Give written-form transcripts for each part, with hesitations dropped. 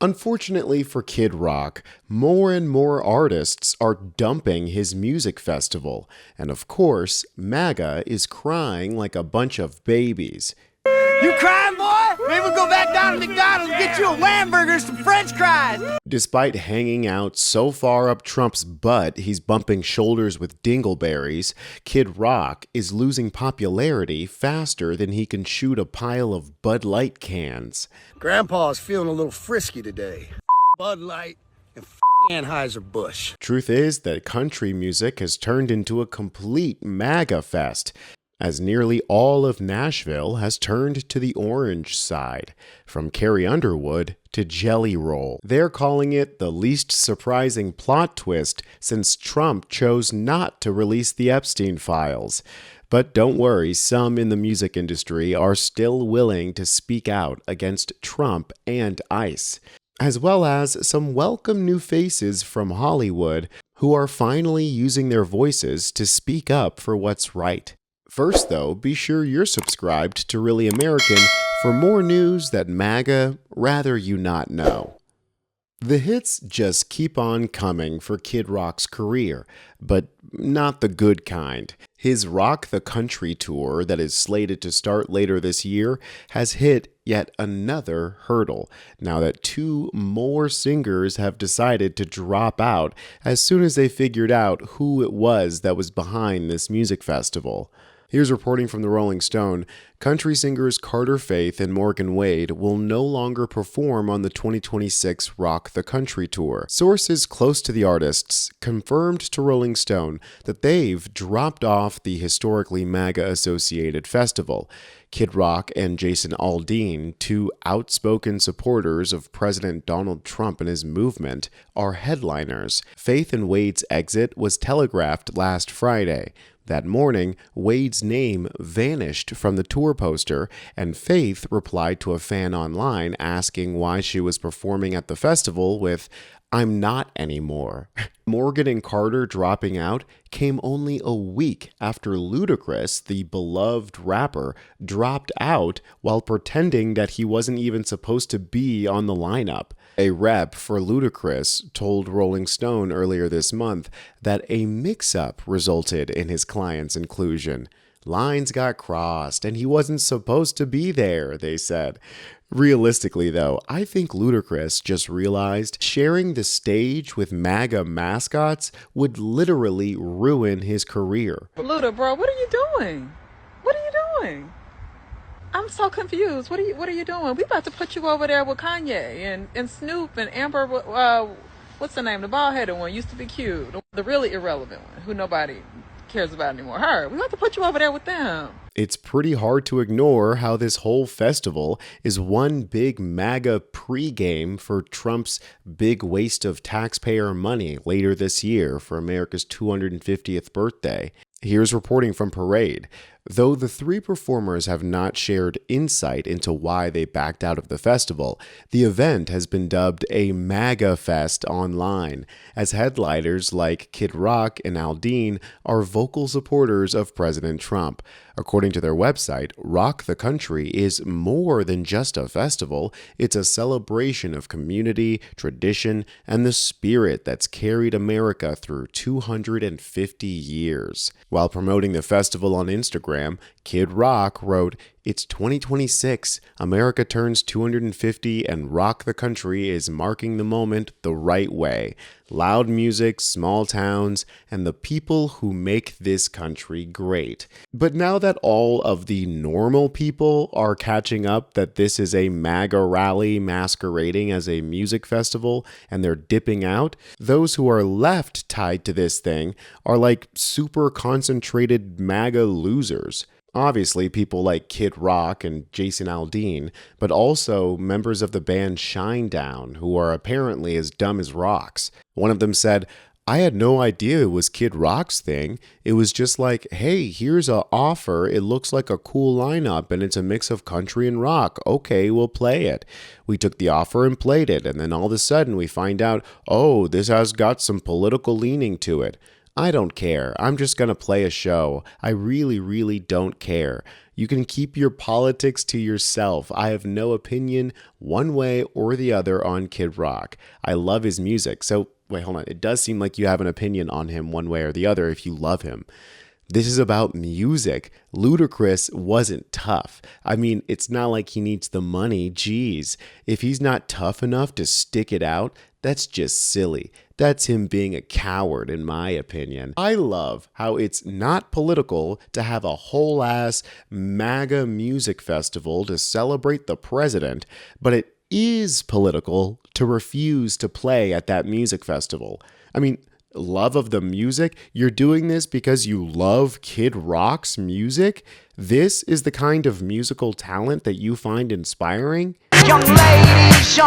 Unfortunately for Kid Rock, more and more artists are dumping his music festival, and of course, MAGA is crying like a bunch of babies. You crying, boy? Maybe we'll go back down to McDonald's and get you a Lamburger and some French fries. Despite hanging out so far up Trump's butt he's bumping shoulders with dingleberries, Kid Rock is losing popularity faster than he can shoot a pile of Bud Light cans. Grandpa's feeling a little frisky today. Bud Light and Anheuser-Busch. Truth is that country music has turned into a complete MAGA fest, as nearly all of Nashville has turned to the orange side, from Carrie Underwood to Jelly Roll. They're calling it the least surprising plot twist since Trump chose not to release the Epstein files. But don't worry, some in the music industry are still willing to speak out against Trump and ICE, as well as some welcome new faces from Hollywood who are finally using their voices to speak up for what's right. First, though, be sure you're subscribed to Really American for more news that MAGA rather you not know. The hits just keep on coming for Kid Rock's career, but not the good kind. His Rock the Country tour that is slated to start later this year has hit yet another hurdle, now that two more singers have decided to drop out as soon as they figured out who it was that was behind this music festival. Here's reporting from the Rolling Stone. Country singers Carter Faith and Morgan Wade will no longer perform on the 2026 Rock the Country tour. Sources close to the artists confirmed to Rolling Stone that they've dropped off the historically MAGA-associated festival. Kid Rock and Jason Aldean, two outspoken supporters of President Donald Trump and his movement, are headliners. Faith and Wade's exit was telegraphed last Friday. That morning, Wade's name vanished from the tour poster, and Faith replied to a fan online asking why she was performing at the festival with, "I'm not anymore." Morgan and Carter dropping out came only a week after Ludacris, the beloved rapper, dropped out while pretending that he wasn't even supposed to be on the lineup. A rep for Ludacris told Rolling Stone earlier this month that a mix-up resulted in his client's inclusion. Lines got crossed and he wasn't supposed to be there, they said. Realistically, though, I think Ludacris just realized sharing the stage with MAGA mascots would literally ruin his career. Luda, bro, what are you doing? What are you doing? I'm so confused. What are you doing? We about to put you over there with Kanye and Snoop and Amber. What's the name? The bald-headed one used to be cute. The really irrelevant one who nobody cares about anymore. Her. We about to put you over there with them. It's pretty hard to ignore how this whole festival is one big MAGA pregame for Trump's big waste of taxpayer money later this year for America's 250th birthday. Here's reporting from Parade. Though the three performers have not shared insight into why they backed out of the festival, the event has been dubbed a MAGA Fest online, as headliners like Kid Rock and Aldean are vocal supporters of President Trump. According to their website, Rock the Country is more than just a festival. It's a celebration of community, tradition, and the spirit that's carried America through 250 years. While promoting the festival on Instagram, Kid Rock wrote, "It's 2026, America turns 250 and Rock the Country is marking the moment the right way. Loud music, small towns, and the people who make this country great." But now that all of the normal people are catching up that this is a MAGA rally masquerading as a music festival and they're dipping out, those who are left tied to this thing are like super concentrated MAGA losers. Obviously, people like Kid Rock and Jason Aldean, but also members of the band Shinedown, who are apparently as dumb as rocks. One of them said, "I had no idea it was Kid Rock's thing. It was just like, hey, here's an offer. It looks like a cool lineup and it's a mix of country and rock. Okay, we'll play it. We took the offer and played it. And then all of a sudden we find out, oh, this has got some political leaning to it. I don't care. I'm just going to play a show. I really, really don't care. You can keep your politics to yourself. I have no opinion one way or the other on Kid Rock. I love his music. So, wait, hold on. It does seem like you have an opinion on him one way or the other if you love him. This is about music. Ludacris wasn't tough. I mean, it's not like he needs the money. Geez, if he's not tough enough to stick it out, that's just silly. That's him being a coward, in my opinion. I love how it's not political to have a whole ass MAGA music festival to celebrate the president, but it is political to refuse to play at that music festival. I mean, love of the music? You're doing this because you love Kid Rock's music? This is the kind of musical talent that you find inspiring? Young ladies,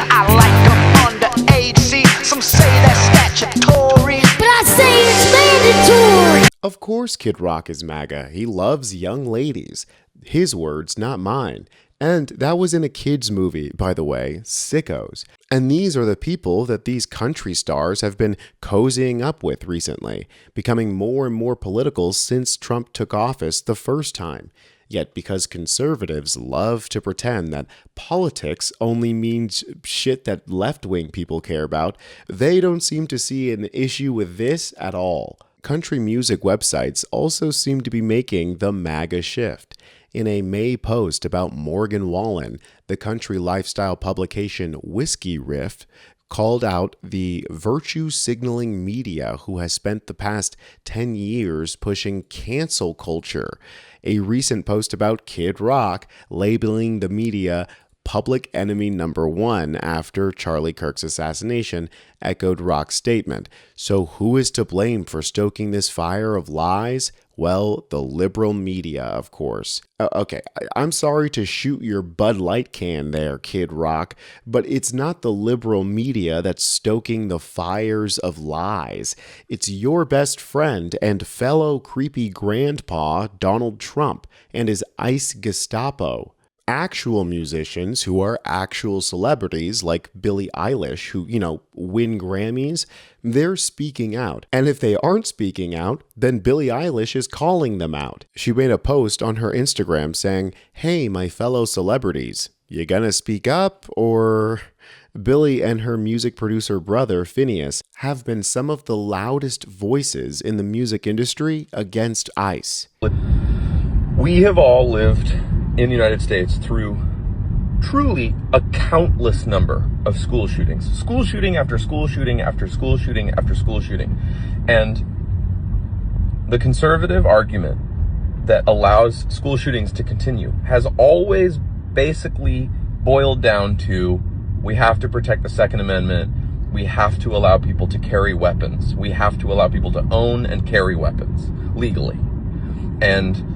I like them underage. See, some say that's statutory, but I say it's mandatory. Of course Kid Rock is MAGA. He loves young ladies. His words, not mine. And that was in a kid's movie, by the way, Sickos. And these are the people that these country stars have been cozying up with recently, becoming more and more political since Trump took office the first time. Yet because conservatives love to pretend that politics only means shit that left-wing people care about, they don't seem to see an issue with this at all. Country music websites also seem to be making the MAGA shift. In a May post about Morgan Wallen, the country lifestyle publication Whiskey Riff called out the virtue signaling media who has spent the past 10 years pushing cancel culture. A recent post about Kid Rock labeling the media public enemy number one after Charlie Kirk's assassination echoed Rock's statement. So who is to blame for stoking this fire of lies? Well, the liberal media, of course. Okay, I'm sorry to shoot your Bud Light can there, Kid Rock, but it's not the liberal media that's stoking the fires of lies. It's your best friend and fellow creepy grandpa, Donald Trump, and his ICE Gestapo. Actual musicians who are actual celebrities like Billie Eilish who, win Grammys, they're speaking out. And if they aren't speaking out, then Billie Eilish is calling them out. She made a post on her Instagram saying, "Hey, my fellow celebrities, you gonna speak up or..." Billie and her music producer brother, Phineas, have been some of the loudest voices in the music industry against ICE. We have all lived in the United States through truly a countless number of school shootings. School shooting after school shooting after school shooting after school shooting. And the conservative argument that allows school shootings to continue has always basically boiled down to, we have to protect the Second Amendment. We have to allow people to carry weapons. We have to allow people to own and carry weapons legally. And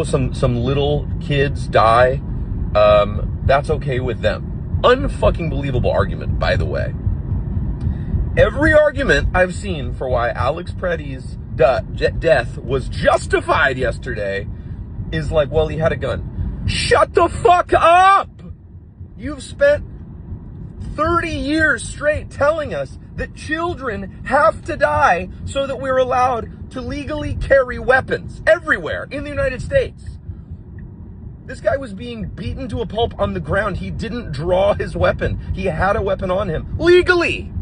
some little kids die, that's okay with them. Unfucking believable argument, by the way. Every argument I've seen for why Alex Preddy's death was justified yesterday is like, well, he had a gun. Shut the fuck up! You've spent 30 years straight telling us that children have to die so that we're allowed to legally carry weapons everywhere in the United States. This guy was being beaten to a pulp on the ground. He didn't draw his weapon. He had a weapon on him legally.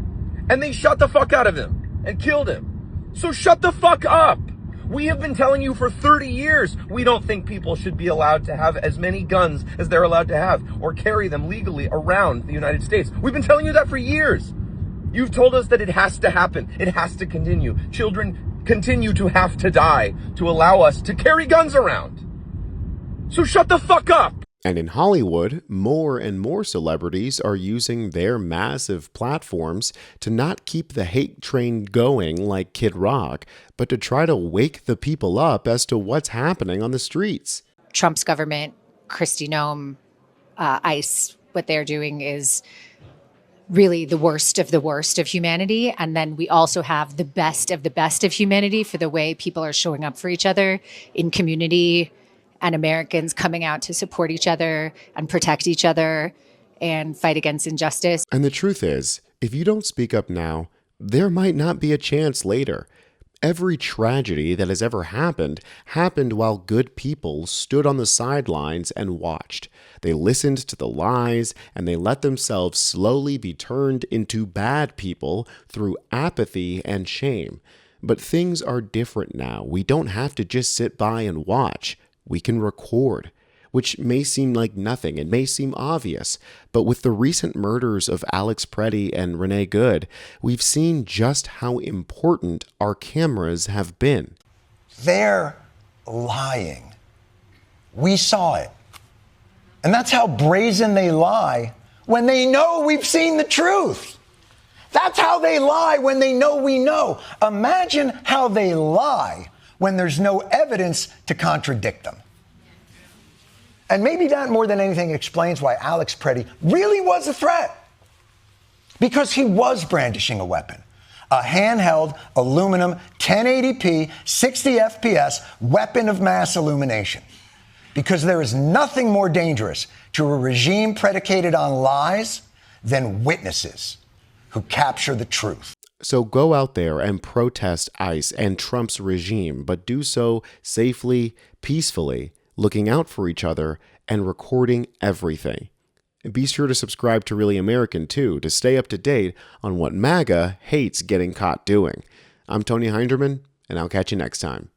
And they shot the fuck out of him and killed him. So shut the fuck up. We have been telling you for 30 years we don't think people should be allowed to have as many guns as they're allowed to have or carry them legally around the United States. We've been telling you that for years. You've told us that it has to happen. It has to continue. Children continue to have to die to allow us to carry guns around. So shut the fuck up. And in Hollywood, more and more celebrities are using their massive platforms to not keep the hate train going like Kid Rock, but to try to wake the people up as to what's happening on the streets. Trump's government, Kristi Noem, ICE, what they're doing is really the worst of humanity. And then we also have the best of humanity for the way people are showing up for each other in community, and Americans coming out to support each other and protect each other and fight against injustice. And the truth is, if you don't speak up now, there might not be a chance later. Every tragedy that has ever happened while good people stood on the sidelines and watched. They listened to the lies and they let themselves slowly be turned into bad people through apathy and shame. But things are different now. We don't have to just sit by and watch. We can record, which may seem like nothing. It may seem obvious, but with the recent murders of Alex Preddy and Renee Good, we've seen just how important our cameras have been. They're lying. We saw it. And that's how brazen they lie when they know we've seen the truth. That's how they lie when they know we know. Imagine how they lie when there's no evidence to contradict them. And maybe that more than anything explains why Alex Preddy really was a threat. Because he was brandishing a weapon. A handheld, aluminum, 1080p, 60 FPS weapon of mass illumination. Because there is nothing more dangerous to a regime predicated on lies than witnesses who capture the truth. So go out there and protest ICE and Trump's regime, but do so safely, peacefully, looking out for each other, and recording everything. And be sure to subscribe to Really American too, to stay up to date on what MAGA hates getting caught doing. I'm Tony Hinderman, and I'll catch you next time.